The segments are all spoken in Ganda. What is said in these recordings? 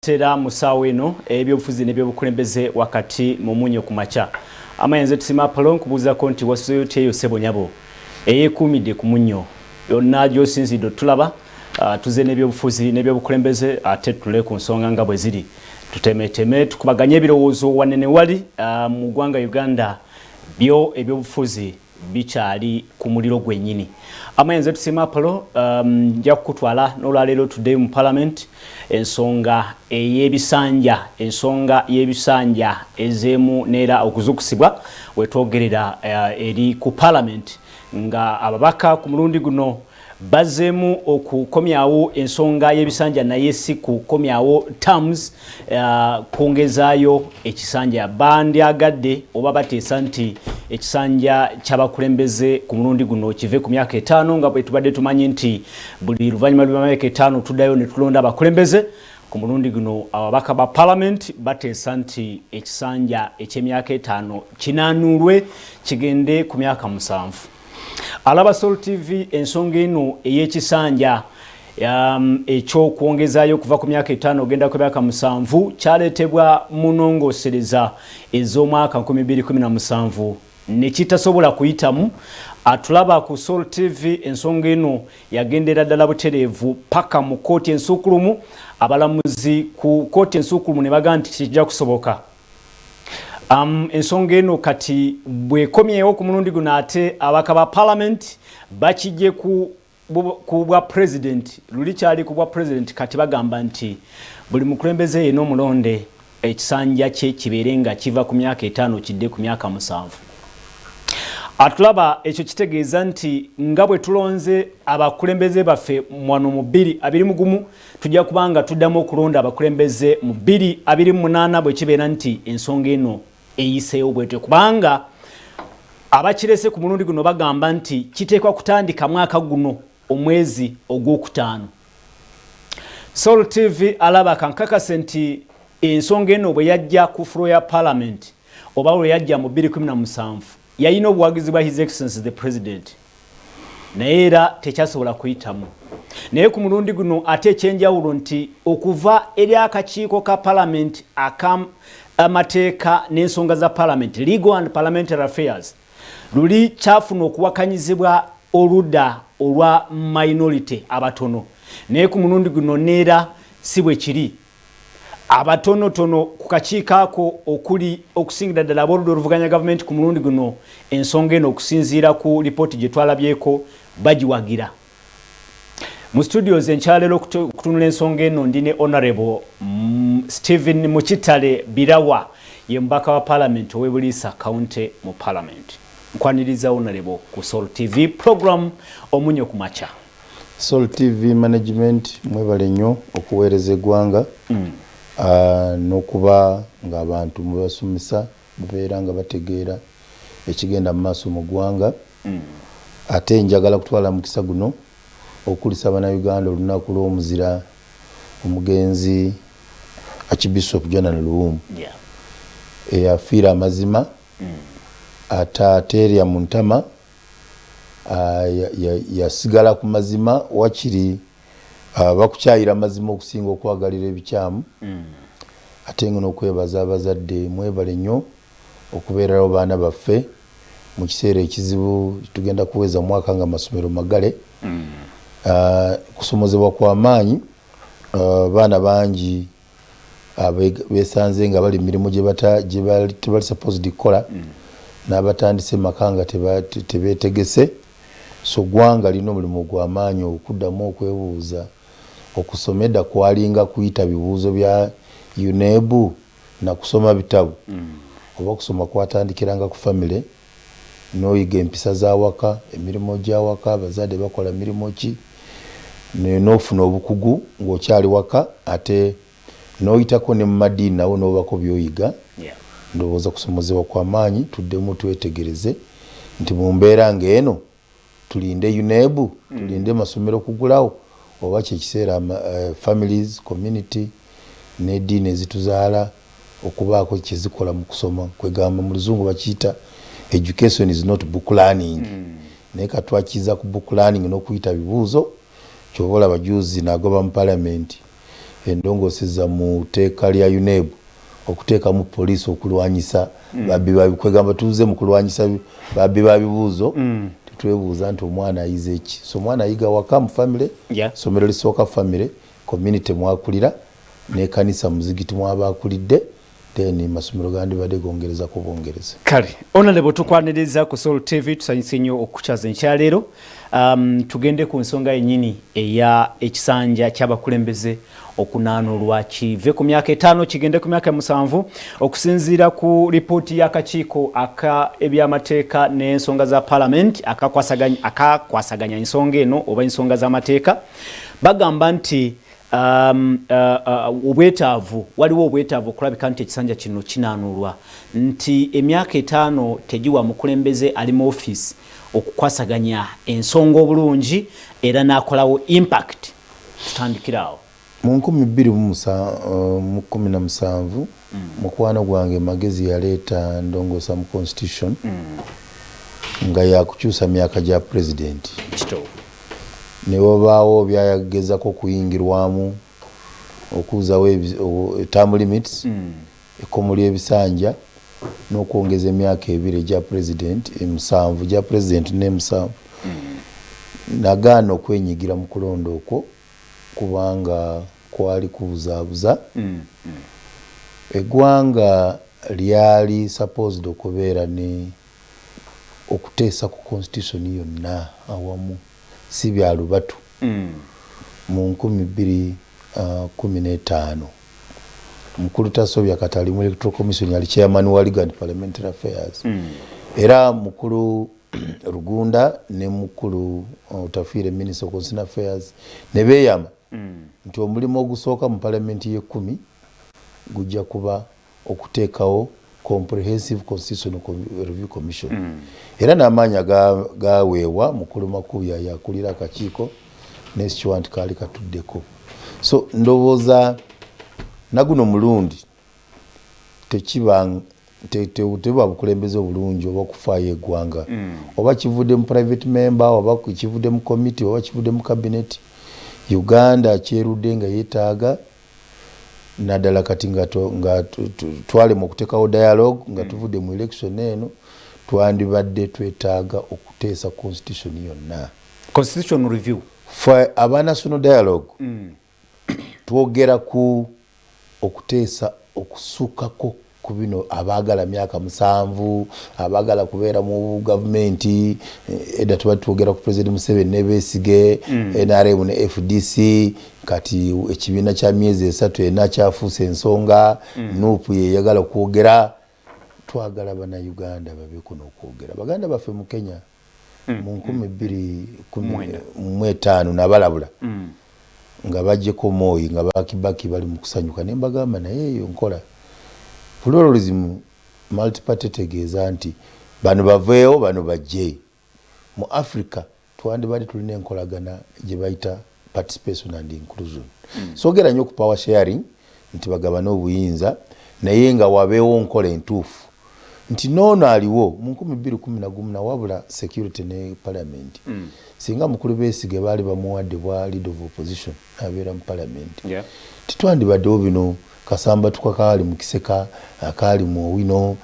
Tera musawo eno ebyobufuzi n'ebyobukulembeze wakati mu munyo ku macha amayenze tusima Apollo nkubuza konti wasoyote yo sebonyabo eyekumide ku munyo yonna gyosinzido tulaba tuze n'ebyobufuzi n'ebyobukulembeze ate tule ku nsonga nga bwe ziri tutemeteme tukubaganye ebirowoozo wanene wali mu ggwanga Uganda byo ebyobufuzi bichali ku muliro gwennyini amayenze tusima Apollo nja kutwala n'olwaleero today mu parliament ensonga y'ebisanja ezemu neera okuzukusibwa wetwogerera eri ku parliament nga ababaka ku mulundi guno bazemu okukomyawo ensonga y'ebisanja naye si kukomyawo terms kwongezaayo ekisanja bandyagadde oba bateesa nti ekisanja ky'abakulembeze ku mulundi guno kive ku myaka 5 nga bwe tubadde tumanyi nti buli luvannyuma lw'emyaka 5 tuddayo ne tulonda abakulembeze ku mulundi guno ababaka ba parliament bateesa nti ekisanja eky'emyaka 5 kinaanulwe kigende ku myaka 7. Alaba Soul TV ensonga eno ey'ekisanja ekyokwongezaayo kuva ku myaka 5 ogenda ku myaka 7 kyaleetebwa munongosereza ez'omwaka 2017 ne kitasobola kuyitamu. Atulaba ku Soul TV ensonga eno yagendera ddala butereevu paka mu kooti ensuukulumu, abalamuzi ku kooti ensuukulumu ne bagamba nti kijja kusoboka. Ensonga eno kati bwekomyewo ku mulundi guno ate abaka ba parliament bakijje ku bwa president luli kyali ku bwa president kati bagamba nti buli mukulembeze yeno omulonde ekisanja kye kibeere nga kiva ku myaka 5 kidde ku myaka 7. Atulaba ekyo kitegeeza nti nga bwe tulonze abakulembeze baffe mwano mu 2021 tujja kubanga tuddamu okulonda abakulembeze mu 2028 bwe kibeera nti ensonga eno eyiseewo bwete kubanga abakirese ku mulundi guno bagamba nti kiteekwa kutandika mwaka guno omwezi ogw'okutaano. Soul TV alaba kankakase nti ensonga eno bwe yajja ku floor ya parliament oba bwe yajja mu 2017 yayina obuwagizi bwa His Excellency the President naye era tekyasobola kuyitamu. Naye ku mulundi guno ate ekyenjawulo nti okuva eri akakiiko ka parliament amateeka n'ensonga za parliament legal and parliamentary affairs luli kyafuna okuwakanyizibwa oludda olwa minority abatono, naye ku mulundi guno neera si bwe kiri. Abatonotono ku kakiiko ako okuli okusingira ddala aboludda oluvuganya gavumenti ku mulundi guno ensonga eno okusinziira ku lipooti gye twalabyeko bagiwagira. Mu studios enkyalero okutunula ensonga eno ndi ne Honorable Stephen Mukitale Birawa ye mbaka wa parliament ow'Ebuliisa County mu parliament. Nkwaniriza Honorable ku Soul TV program omunyo ku macha. Soul TV management mwebale nnyo okuweereza eggwanga n'okuba ng'abantu mubasomesa babeera nga bategeera ekigenda mu maaso mu ggwanga. Ate njagala kutwala mukisa guno okulisa Abannayuganda olunaku lw'omuzira omugenzi Archbishop Jonathan Luwum eyafiira amazima ataateerya mu ntama yasigala ku mazima wakiri bakukyayira amazima okusinga okwagalira ebikyamu. Ate nga n'okwebaza abazadde mwebale nnyo okubeerawo baana baffe mu kiseera ekizibu tugenda kuweza mwaka nga amasomero magale. Kusomozebwa kwa maanyi baana bangi besanze nga bali mirimu gye tebali supposed kukola n'abatandise makanga tebeetegese. So gwanga lino mulimu gwa maanyi okuddamu okwebuuza okusoma edda kwalinga kuyita bibuuzo bya UNEB na kusoma bitabo oba kusoma kwatandikiranga ku family n'oyiga empisa z'awaka emirimu gy'awaka abazadde bakola mirimo ki n'ofuna obukugu ng'okyali waka ate n'oyitako ne mu madiini nawo n'obako by'oyiga. Ndowooza kusomozebwa kwa maanyi tuddemu twetegereze nti mu mbeera ng'eno tulinde UNEB tulinde masomero kugulawo oba kyekiseera families community n'eddiini ezituzaala okubaako kyezikola mu kusoma kwegamba mu luzungu bakiyita education is not book learning. Naye katwakiza ku book learning n'okuyita bibuuzo kyobola abajuzi n'agoba mu parliament endongoseza mu teeka lya UNEB okuteekamu poliisi okulwanyisa babbi kwegamba tuze mu kulwanyisa babbi ba bibuuzo tetwebuuza nti omwana ayize ki so omwana ayiga waka mu family somero lisooka family community mwakulira n'ekkanisa muzigiti mwaba akulidde then masomero gandi badde gongereza ku bongereza kale honorable tukwaniriza ku Soul TV tusanyise nnyo okukyaza enkyaleero tugende ku nsonga yennyini eya ekisanja ky'abakulembeze okunaanulwa kive ku myaka 5 kigende ku myaka 7 okusinziira ku ripooti y'akakiiko ebyamateeka n'ensonga za parliament akakwasaganya ensonga eno oba ensonga z'amateeka bagamba nti obwetaavu waliwo obwetaavu okulabika nti ekisanja kino kinaanulwa nti emyaka 5 tegiwa mukulembeze ali mu office okukwasaganya ensonga obulungi era n'akolawo impact tutandikirawo mu 2017 mukwano gwange magezi yaleeta ndongoosa mu constitution nga yakukyusa myaka gya president ne wabaawo byayagezako kuyingirwamu okuuzawo term limits ekkomo ly'ebisanja n'okwongeza emyaka 2 egya president 7 gya president ne7 nagaana okwenyigira mu kulonda okwo kubanga kwali kubuzaabuza eggwanga lyali supposed okubeera ne okuteesa ku constitution yonna awamu si bya lubatu mu 2015 mukulu Tasobya Katali mu Electoral Commission yali chairman wa Legal and Parliamentary Affairs era mukulu Rugunda ne mukulu Tafiire Minister of Constitutional Affairs ne beeyama nti omulimu ogusooka mu parliament ye10 gujja kuba okuteekawo Comprehensive Constitutional Review Commission era n'amaanya gaweebwa mukulu Makuya yakulira akakiiko n'ekiwanti kaali katuddeko so ndowooza naguno mulundi teba bukulembeze obulungi oba okufaayo eggwanga oba kivudde mu private member oba kivudde mu committee oba kivudde mu cabinet Uganda kyerudde nga yeetaaga naddala kati nga twale mu kuteekawo dialogue nga tuvudde mu election eno twandibadde twetaaga okuteesa constitution yonna constitution review for aba national dialogue twogera ku okuteesa okusukako ku bino abaagala myaka 7 abaagala kubeera mu gavumenti edda tubadde twogera ku president Museveni ne Besigye NRM ne FDC kati ekibiina kya myezi 3 ena kyafuuse ensonga nupu yeyagala kwogera twagala bana Uganda babeeko n'okwogera baganda baffe mu Kenya mu 2015 nabalabula nga bajjeko Moi nga bakibaki bali mu kusanyuka ne mbagamba naye eyo nkola pluralism multiparty tegeeza nti bano baveewo bano bajje mu Africa twandibadde tulina enkolagana gye bayita participation and inclusion soogera nnyo ku power sharing nti bagabana obuyinza naye nga wabeewo nkola entuufu nti noono aliwo mu 2011 wabula security ne parliament singa mukulu Besigye baali bamuwadde bwa leader of opposition abeera mu parliament titwandibaddewo bino kasamba tukakaali mu Kiseka akaali mu Owino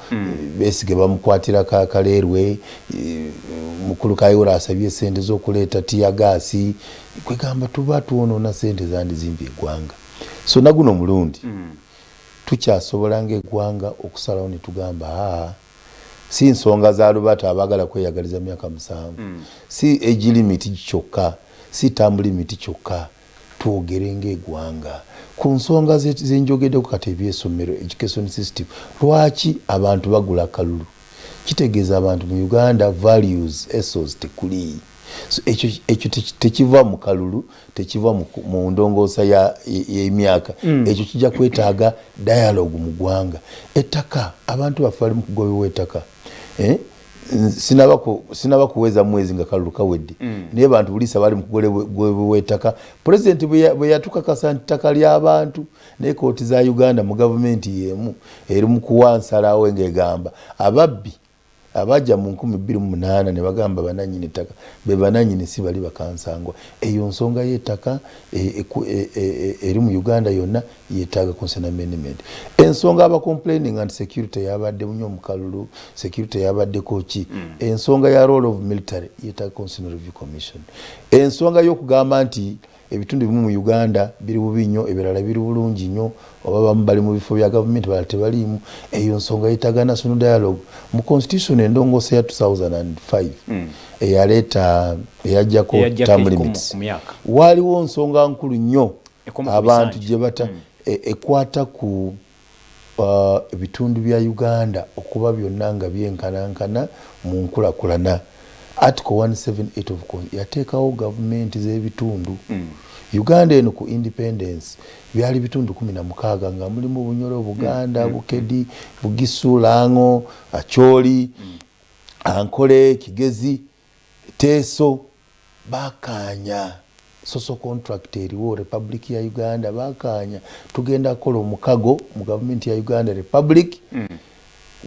Besigye bamukwatira Kaleerwe mukulu Kayihura asabye sente z'okuleeta tiyagaasi kwegamba tuba tuwonoona sente zandizimbye eggwanga so naguno mulundi tukyasobola ng'eggwanga okusalawo ne tugamba si nsonga za lubata abaagala kweyagaliza myaka 7 si age limit kyokka si term limit kyokka twogere ng'eggwanga ku nsonga zenjogedde ku kati eby'essomero education system lwaki abantu bagula akalulu kitegeeza abantu mu Uganda values ethos tekuli so ekyo tekiva mu kalulu tekiva mu ndongoosa y'emyaka ekyo kijja kwetaaga dialogue mu ggwanga ettaka abantu baffe bali mu kugobewa ettaka sinaba kuweza mwezi nga kalulu kawedde naye bantu buliisa bali mu kugobewa ettaka president bwe yatukakasa nti ttaka ly'abantu naye kooti za Uganda mu gavumenti y'emu eri mu kuwa nsalawo ng'egamba ababbi abaja mu 2008 ne bagamba bananyini ttaka be bananyini si bali bakansangwa eyo nsonga y'ettaka eri mu Uganda yonna yeetaaga consent amendment. Ensonga aba complaining and security yabadde nnyo mukalulu security yabadde kochi ensonga ya role of military yeetaaga consent review commission. Ensonga y'okugamba nti ebitundu bimu mu Uganda biri bubi nnyo ebirala biri bulungi nnyo oba bamu bali mu bifo bya government balala tebaliimu eyo nsonga yeetaaga national dialogue mu constitution endongoosa ya 2005 eyaleeta eyajjako term limits waaliwo nsonga nkulu nnyo abantu gye bata ekwata ku ebitundu bya Uganda okuba byonna nga byenkanankana mu nkulakulana. Article 178 of yateekawo gavumenti z'ebitundu Uganda eno ku independence byali bitundu 16 nga mulimu Bunyoro, Buganda, Bukedi, Bugisu, Lango, Acholi, Ankole, Kigezi, Teso, bakanya social contract eriwo Republic ya Uganda bakanya tugenda kola omukago mu government ya Uganda Republic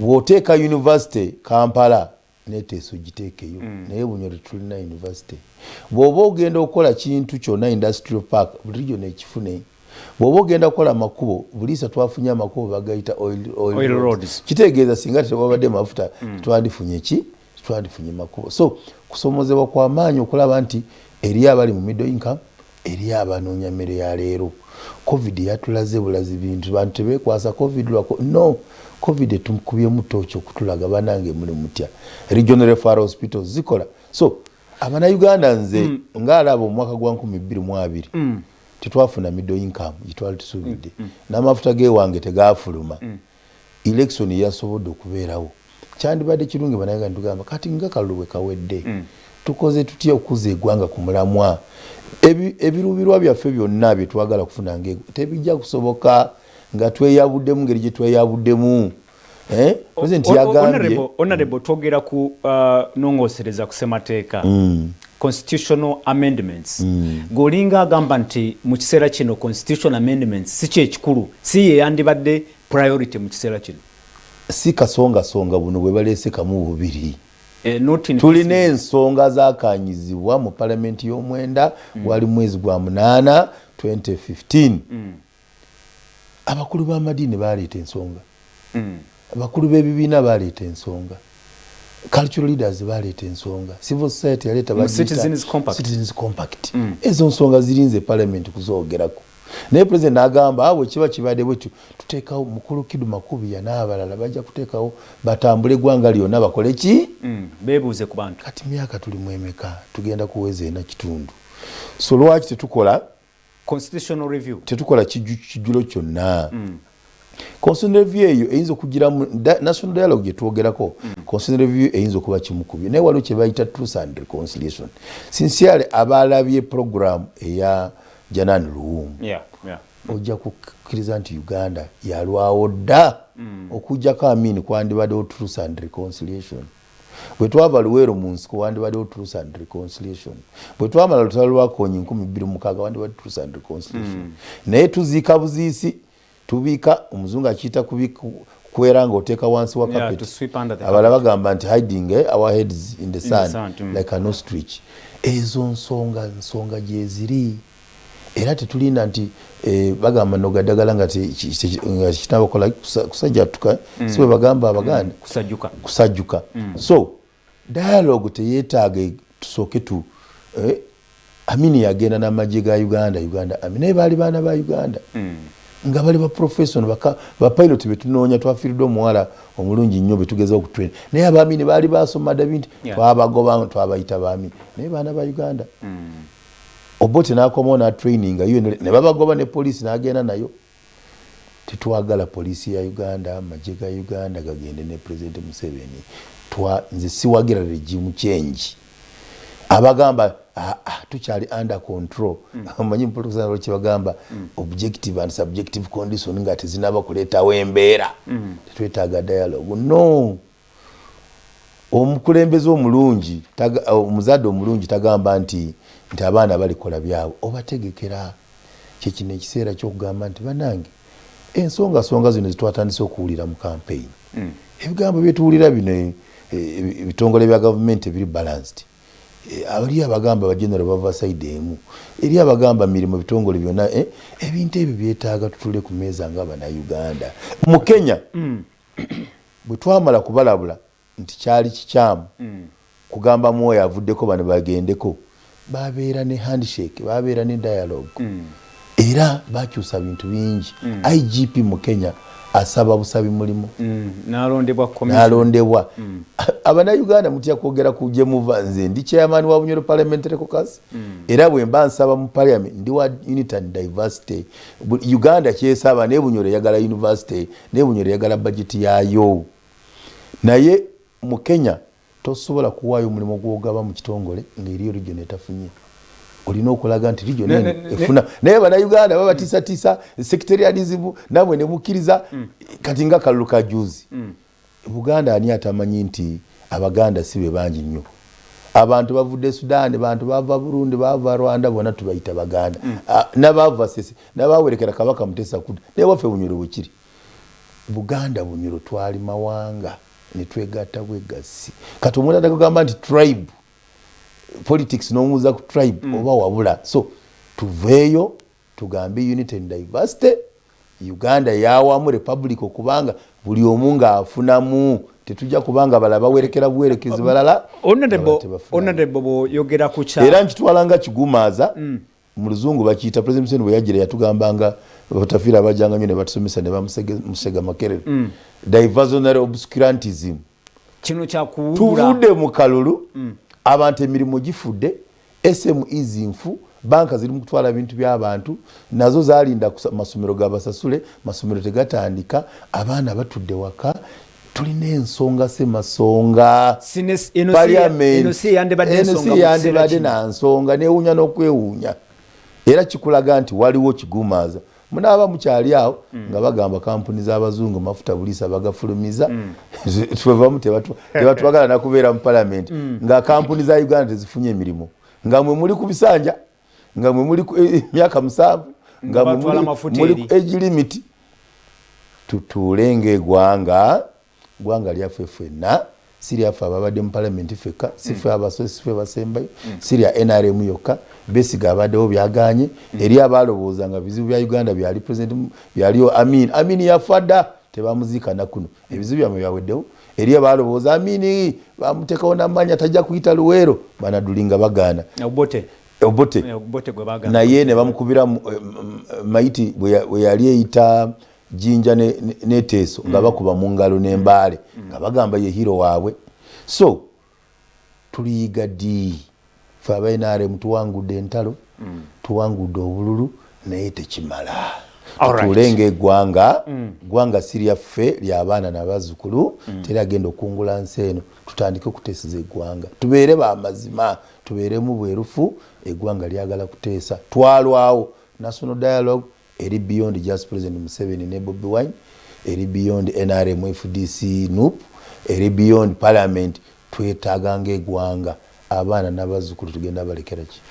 woteeka university Kampala neteso giteekeyo naye Bunyoro tulina university bw'oba ogenda okukola kintu kyonna industrial park buli region ekifune bw'oba ogenda okukola makubo buliisa twafunye amakubo bagayita oil roads kitegeeza singa tewabadde mafuta twandifunye ki twandifunye makubo. So kusomozebwa kwa maanyi okulaba nti eri abali mu middle income eri abanoonya mmere ya leero covid yatulaze bulazi bintu bantu tebeekwasa covid lwako no covid tumukubyemu tochi okutulaga banange muli mutya regional referral hospitals zikola. So abana Uganda nze ngaalaba omwaka gwa 2022 tetwafuna middle income gitwali tusubidde n'amafuta gewange tegaafuluma election yasobodde okubeerawo kyandibadde kirungi banaga ntugamba kati nga kalubwe kawedde tukoze tutya okuza eggwanga ku mulamwa ebirubirwa byaffe byonna bye twagala kufuna tebijja kusoboka nga tweyabuddemu ngeri gye tweyabuddemu. President yagambye honorable twogera ku nongosereza ku ssemateeka constitutional amendments golinga agamba nti mu kiseera kino constitutional amendments si kyekikulu si ye yandibadde priority mu kiseera kino si kasonga buno bwe baleese kamu bubiri. Tulina ensonga zakanyizibwa mu parliament y'omwenda wali mwezi gwa 8 2015 abakulu b'amadiini baleeta ensonga abakulu b'ebibiina baleeta ensonga cultural leaders baleeta ensonga civil society yaleeta citizens compact ezo nsonga zirinze parliament kuzoogerako naye president agamba awo kiba kibadde bwetyo tuteekawo mukulu Kidu Makubiya n'abalala bajja kuteekawo batambule eggwanga lyonna bakole ki beebuuze ku bantu kati myaka tuli mu emeka tugenda kuweza ena kitundu so lwaki tetukola constitutional review tetukola kijjulo kyonna constitutional review eyo eyinza okugiramu national dialogue gyetwogerako constitutional review eyinza okuba kimukubye naye waliwo kye bayita truth and reconciliation sincerely abalabye program eya Janan Luwum ojja kukkiriza nti Uganda yalwawo dda okujjako amini kwandibaddewo truth and reconciliation bwe twava Luweero mu nsiko wandibaddewo truth and reconciliation bwe twamala lutalo lwakonyi 2006 wandibadde truth and reconciliation naye tuziika buziisi tubiika omuzungu akiyita kukwera ng'oteeka wansi wa carpet abala bagamba nti hiding our heads in the sun like an ostrich. Ezo nsonga gye ziri era tetulinda nti bagamba nogaddagala nga kinabakola kusajjatuka si bwe bagamba Abaganda kusajjuka. So dialogue teyeetaaga tusooke Amini yagenda n'amagye ga Uganda Amini naye baali baana ba Uganda nga bali ba professional ba pilot betunoonya twafiiridde omuwala omulungi nnyo betugeza okutrain naye Abamini baali basoma dda bintu twabagoba twabayita Bamini naye baana ba Uganda Obote n'akomawo na training ne babagoba ne poliisi n'agenda nayo. Tetwagala poliisi ya Uganda amagye ga Uganda gagende ne President Museveni nze siwagira regime change abagamba tukyali under control amanyi mpolokuzana lwaki bagamba objective and subjective condition nga tezinaba kuleetawo embeera tetwetaaga dialogue no. Omukulembeze omulungi omuzadde omulungi tagamba nti abaana balikola byabwe obategekera kyekino ekiseera ky'okugamba nti banange ensonga zino zitwatandise okuwulira mu campaign ebigambo byetuwulira bino ebitongole bya government biri balanced. Abali abagamba ba general bava side emu. Eri abagamba mirimo bitongole byonna ebintu ebyo byetaaga tutule ku meeza nga bana Uganda. Mu Kenya bwe twamala kubalabula nti kyali kikyamu kugamba mwoyo avuddeko bano bagendeko babeera ne handshake babeera ne dialogue era bakyusa bintu bingi. IGP mu Kenya asaba busabi mulimu nalondebwa commission nalondebwa abana Uganda mutya kwogera kuje muva nze ndi chairman wa Bunyoro Parliamentary Caucus era bwe mba nsaba mu parliament ndi wa unity and diversity. Uganda kyesaba ne Bunyoro yagala university ne Bunyoro yagala budget yayo. Naye mu Kenya tosobola kuwaayo omulimu gw'ogaba mu kitongole ng'eri region etafunye. Olina okulaga nti region efuna naye bana Uganda baba tisa secretarianism namwe ne mukkiriza kati nga kalulu ka juzi. Buganda ani atamanyi nti abaganda sibe bangi nnyo. Abantu bavudde Sudan, bantu bava Burundi, bava Rwanda bona tubayita baganda. Nabava sese nabawerekera kabaka Mutesa Kudda ne wafe Bunyoro bukiri. Buganda Bunyoro twali mawanga ne twegatta bwegasi. Kati omuntu atakugamba nti tribe politics nomuza ku tribe oba wabula. So tuveeyo tugambe unity and diversity. Uganda yawamu republic okubanga buli omu ng'afunamu tetujja kubanga balaba werekera buwerekezi balala. Honorable yogera ku kya era nkitwala nga kigumaaza mu luzungu bakiyita President Museveni bwe yajira yatugambanga batafira abajanga nnyo ne batusomesa ne bamusega Makerere. Diversionary obscurantism kino kya kuwulula tuvudde mu kalulu abantu emirimu gifudde SMEs nfu banka ziri mu kutwala bintu by'abantu nazo zalinda masomero gabasasule masomero tegatandika abaana batudde waka tulina ensonga semasonga enosi yandibadde na nsonga newunya n'okwewuunya era kikulaga nti waliwo kigumaaza. Munaaba mukyali awo nga bagamba kampuni z'abazungu mafuta buliisa bagafulumiza twevamu tebatwagala nakubeera mu parliament nga kampuni za Uganda tezifunye emirimu nga mwe muli ku bisanja nga mwe muli emyaka 7 nga mwe muli ku age limit. Tutuulenga eggwanga lyaffe ffenna si lyaffe ababadde mu parliament ffekka si ffe abasozi si ffe basembayo si lya NRM yokka. Beesiga abaddewo byaganye eri abalowooza nga bizibu bya Uganda byali president byaliyo Amin yafadda tebamuziika nakuno ebizibu byamwe byaweddewo eri abalowooza Amin bamuteekawo n'amanya tajja kuyita Luweero banadulinga bagaana Obote naye ne bamukubira Maiti bwe yali eyita Jinja n'Eteeso nga bakuba mu ngalo n'embaale nga bagamba ye hero waabwe. So tuliyiga ddi ffe abainaremu tuwangudde entalo tuwangudde obululu naye tekimala. Tutuulenga eggwanga si lyaffe ly'abaana n'abazzukulu teragenda okungula nsi eno tutandike okuteeseza eggwanga tubeere bamazima tubeeremu bwerufu. Eggwanga lyagala kuteesa twalwawo national dialogue eri beyond just President Museveni ne Bobi Wine eri beyond NRM FDC NUP eri beyond parliament twetaaganga eggwanga abaana n'abazzukulu tugenda balekera ki.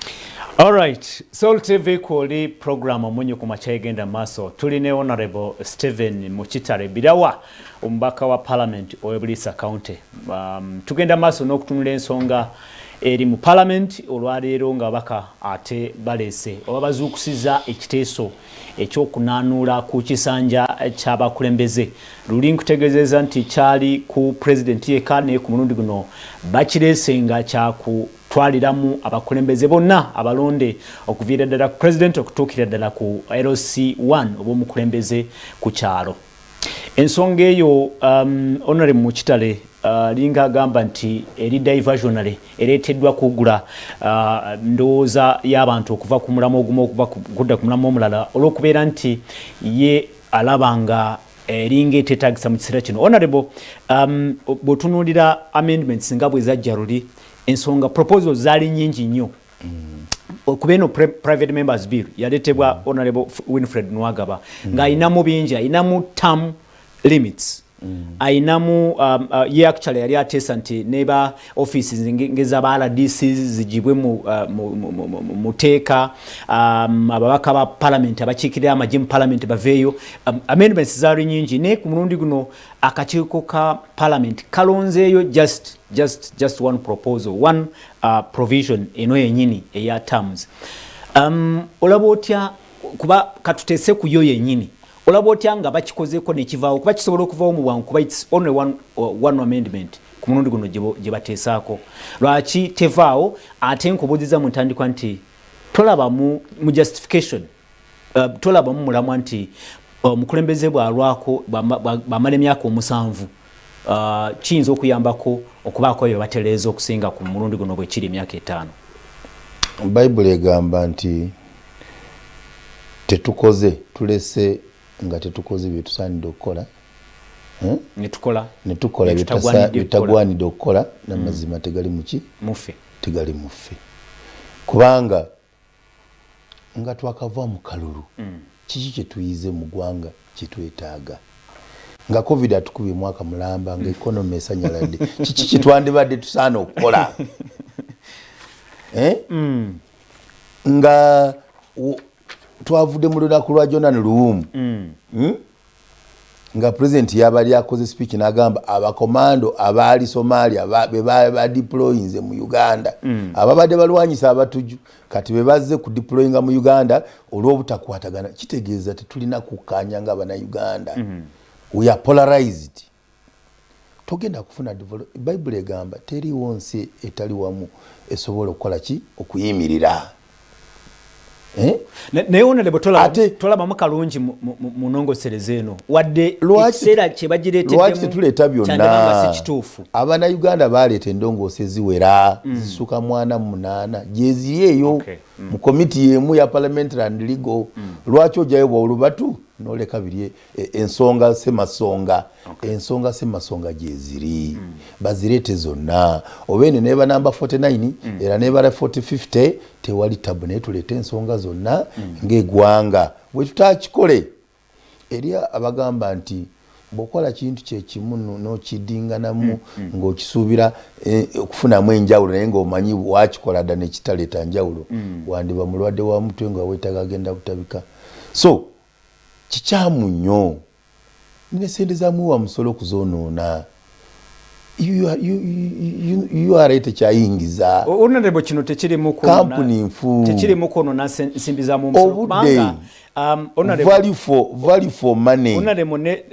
Alright, Soul TV kuli program omunyo ku makya egenda maaso tuli ne Honorable Stephen Mukitale Birawa omubaka wa parliament ow'Ebulisa County. Tugenda maaso n'okutunula ensonga eri mu parliament olwaleero nga baka ate baleese oba bazuukusiza ekiteeso ekyokunaanula ku kisanja ky'abakulembeze. Luli nkutegeezeza nti kyali ku president yekka naye ku mulundi guno bakireese nga kyakutwaliramu abakulembeze bonna abalonde okuviira ddala ku president okutuukira ddala ku LC1 oba omukulembeze ku kyalo. Ensonga eyo Honorable Mukitale linga agamba nti eri diversionary ereeteddwa kugula ndowooza y'abantu okuva ku mulamu ogumu okuva kudda ku mulamu omulala olw'okubeera nti ye alabanga eringa eteetaagisa mu kiseera kino. Honorable bw'otunuulira amendments nga bwe zajja luli ensonga proposals zaali nnyingi nnyo kuba eno private members bill yaleetebwa Honorable Winfred Nwagaba ng'ayinamu bingi ayinamu term limits ainamu ye actually yali atesa nti neba offices ngeza ba RDC zijibwe mu teeka ababaka ba parliament abachikirira amajim parliament baveyo amendments zari nyingi ne ku mulundi guno akakiiko ka parliament kalonzeeyo just one proposal, one provision eno yenyini eya terms. Olabotya kuba katutese ku yo yenyini olabotya nga bakikozeko nekivaawo kuba kisobola okuvaawo mu bwangu kuba it's only one amendment ku mulundi guno gye bateesaako lwaki tevaawo ate nkubuuziza mu ntandikwa nti tolaba mu justification tolaba mu mulamwa nti omukulembeze bwalwako bamala emyaka 7 kiyinza okuyambako okubaako ebyo batereeza okusinga ku mulundi guno bwe kiri emyaka 5. Bayibuli egamba nti tetukoze tulese nga tetukoze bye tusaanidde okukola netukola bitagwanidde okukola n'amazima tegali muki mufe tegali mufe kubanga nga twakava mu kalulu kiki kye tuyize mu ggwanga kye twetaaga nga covid atukubye mwaka mulamba nga economy esanyaladde kiki kye twandibadde tusaana okukola nga twavudde mu lunaku lwa Jonathan Luwum nga president yabali akoze speech n'agamba abakomando abaali Somalia be deployinze mu Uganda ababadde balwanyisa abatuju kati bezze ku deployinga mu Uganda olw'obutakwatagana kitegeeza tetulina kukkaanya nga abana Uganda we are polarized togenda kufuna Bible egamba teriwo nsi etali wamu esobola okukola ki okuyimirira naye onelebo tolaba mukalungi munongosereza eno wadde ekiseera kye lwaki tetuleeta byonna abana Uganda baleeta endongoose ziwera zisuka 48 gyeziri eyo mu komiti yemu ya parliamentary and legal lwaki ojayo bwolubatu noleka biri ensonga semasonga gyeziri bazireete zonna obene neba namba 49 era nebala 4050 tewali tabu naye tuleete ensonga zonna ng'eggwanga bwe tutakikole eri abagamba nti bwokola kintu kyekimu n'okidinganamu ng'okisuubira okufunamu enjawulo naye ng'omanyi wakikola dda nekitaleeta njawulo wandiba mulwadde wa mutwe nga weetaga agenda butabika so kikyamu nnyo nine sente zamuwa musolo okuzoonoona you are tekyayingiza onarebo kino tekirimu kampuni nfu tekirimu kono nsimbi za mu musolo kubanga value for money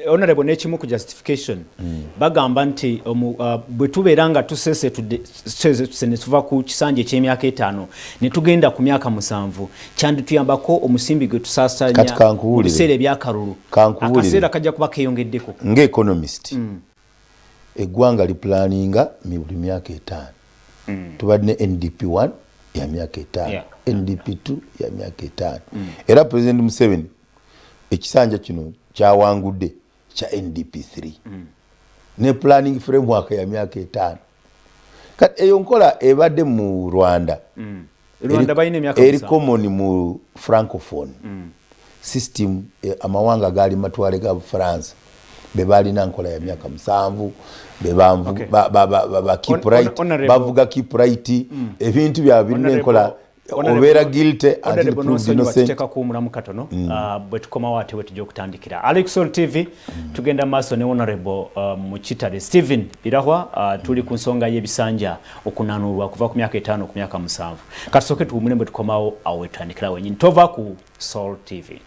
onarebo nekimu ku justification bagamba nti bwe tubeera nga tusese ne tuva ku kisanja eky'emyaka 5 ne tugenda ku myaka 7 kyandituyambako omusimbi gwe tusaasanya mu biseera ebyakalulu akaseera kajja kuba keyongeddeko ng'economist eggwanga liplaninga buli myaka 5 tubadde ne NDP 1 ya myaka 5 NDP 2 ya myaka 5 era President Museveni ekisanja kino kyawangudde kya NDP 3 ne planning framework ya myaka 5 kati eyo nkola ebadde mu Rwanda bayine myaka eri common mu francophone system amawanga gali matwale ga France bebalina nkola ya myaka 7 keep right bavuga keep right ebintu bya birine nkola obeera guilty until proved innocent teka kumulamu katono bwe tukoma wate wetu okutandikira Alexol TV tugenda maso ne honorable mu Kitale Stephen Birahwa tuli ku nsonga y'ebisanja okunanulwa kuva ku myaka 5 ku myaka 7 katusoke tuumulembe tukomawo awo etandikira wenyini tova ku Soul TV.